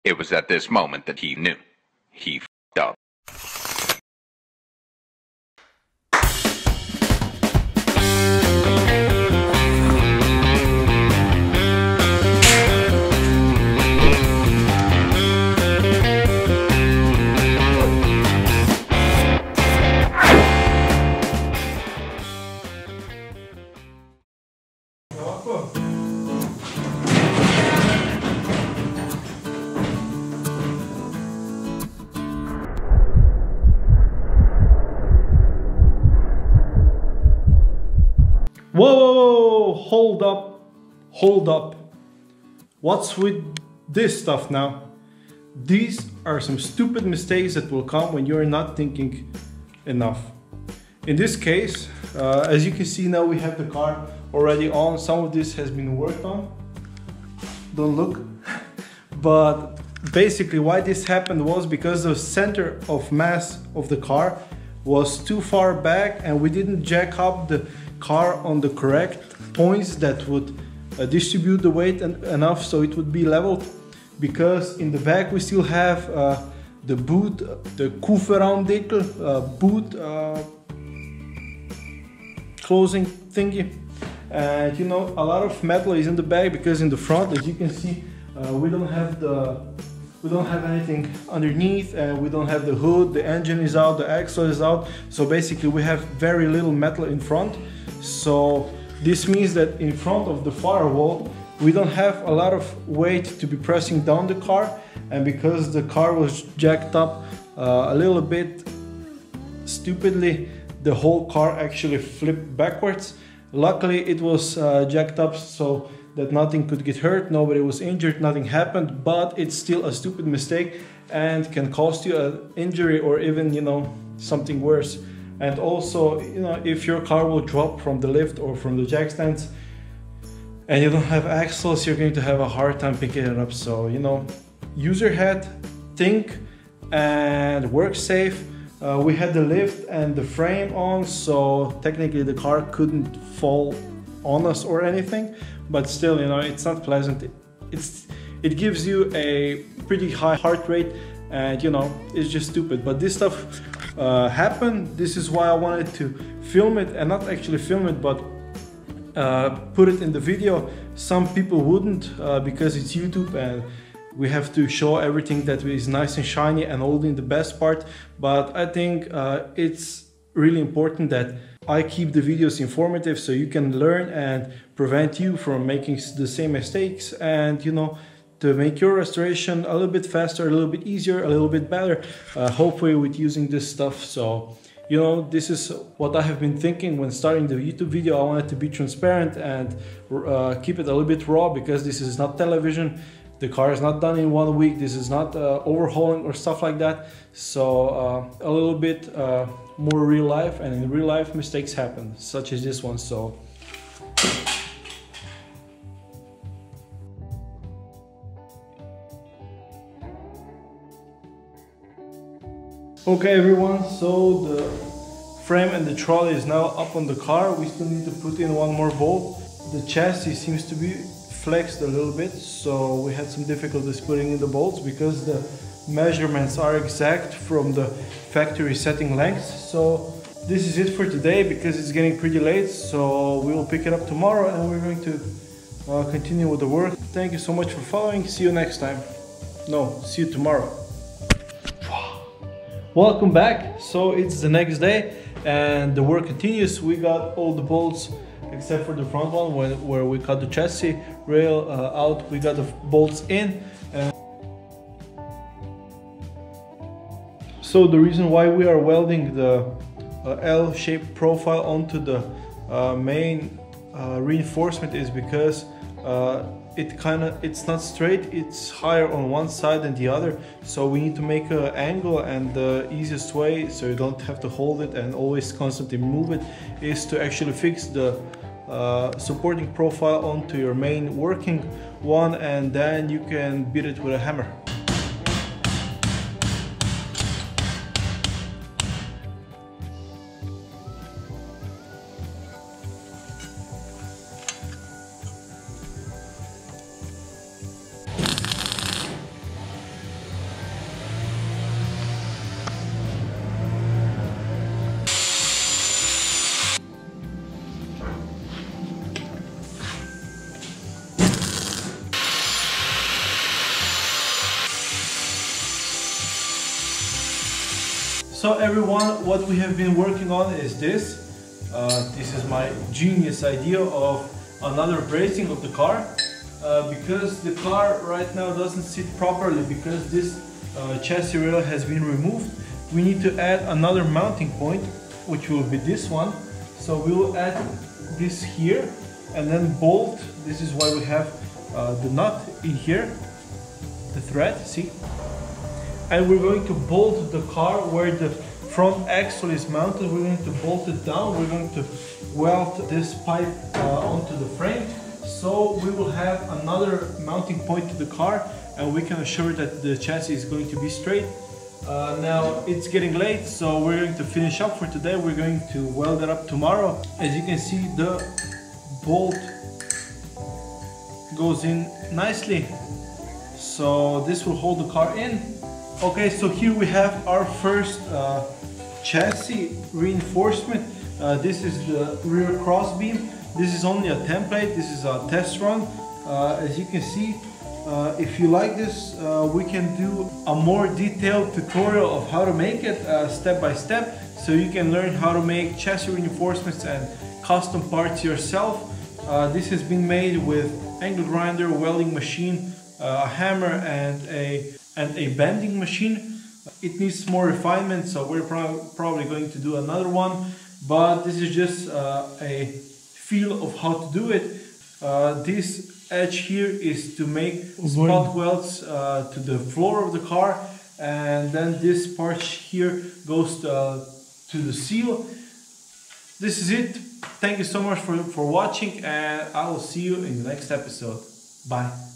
It was at this moment that he knew. He f***ed up. Whoa, hold up. What's with this stuff now? These are some stupid mistakes that will come when you're not thinking enough. In this case, as you can see now, we have the car already on. Some of this has been worked on. Don't look. But basically why this happened was because the center of mass of the car was too far back and we didn't jack up the car on the correct points that would distribute the weight enough so it would be leveled, because in the back we still have the boot, the Kofferraumdeckel boot closing thingy, and you know, a lot of metal is in the back, because in the front, as you can see, we don't have anything underneath, and we don't have the hood, the engine is out, the axle is out, so basically we have very little metal in front. So this means that in front of the firewall we don't have a lot of weight to be pressing down the car, and because the car was jacked up a little bit stupidly, the whole car actually flipped backwards. Luckily it was jacked up so that nothing could get hurt, nobody was injured, nothing happened, but it's still a stupid mistake and can cost you an injury or even, you know, something worse. And also, you know, if your car will drop from the lift or from the jack stands and you don't have axles, you're going to have a hard time picking it up. So, you know, use your head, think, and work safe. We had the lift and the frame on, so technically the car couldn't fall on us or anything, but still, you know, it's not pleasant. It gives you a pretty high heart rate, and you know, it's just stupid. But this stuff happened. This is why I wanted to film it, and not actually film it, but put it in the video. Some people wouldn't, because it's YouTube and we have to show everything that is nice and shiny and only the best part. But I think it's really important that I keep the videos informative so you can learn and prevent you from making the same mistakes, and you know, to make your restoration a little bit faster, a little bit easier, a little bit better, hopefully with using this stuff. So, you know, this is what I have been thinking when starting the YouTube video. I wanted to be transparent and keep it a little bit raw, because this is not television. The car is not done in 1 week. This is not overhauling or stuff like that. So a little bit more real life, and in real life mistakes happen, such as this one. So okay everyone, so the frame and the trolley is now up on the car. We still need to put in one more bolt. The chassis seems to be flexed a little bit, so we had some difficulties putting in the bolts because the measurements are exact from the factory setting lengths. So this is it for today, because it's getting pretty late, so we will pick it up tomorrow and we're going to continue with the work. Thank you so much for following. See you next time. No, see you tomorrow. Welcome back. So it's the next day and the work continues. We got all the bolts except for the front one where we cut the chassis rail out. We got the bolts in. So the reason why we are welding the L-shaped profile onto the main reinforcement is because it's not straight, it's higher on one side than the other, so we need to make an angle, and the easiest way, so you don't have to hold it and always constantly move it, is to actually fix the supporting profile onto your main working one, and then you can beat it with a hammer. So everyone, what we have been working on is this. This is my genius idea of another bracing of the car. Because the car right now doesn't sit properly because this chassis rail has been removed, we need to add another mounting point, which will be this one. So we will add this here and then bolt. This is why we have the nut in here, the thread, see? And we're going to bolt the car where the front axle is mounted. We're going to bolt it down. We're going to weld this pipe onto the frame. So we will have another mounting point to the car, and we can assure that the chassis is going to be straight. Now it's getting late, so we're going to finish up for today. We're going to weld it up tomorrow. As you can see, the bolt goes in nicely, so this will hold the car in. Okay, so here we have our first chassis reinforcement. This is the rear crossbeam. This is only a template, this is a test run. As you can see, if you like this, we can do a more detailed tutorial of how to make it step by step, so you can learn how to make chassis reinforcements and custom parts yourself. This has been made with angle grinder, welding machine, a hammer and a bending machine. It needs more refinement, so we're probably going to do another one, but this is just a feel of how to do it. This edge here is to make spot welds to the floor of the car, and then this part here goes to the seal. This is it. Thank you so much for watching, and I will see you in the next episode. Bye.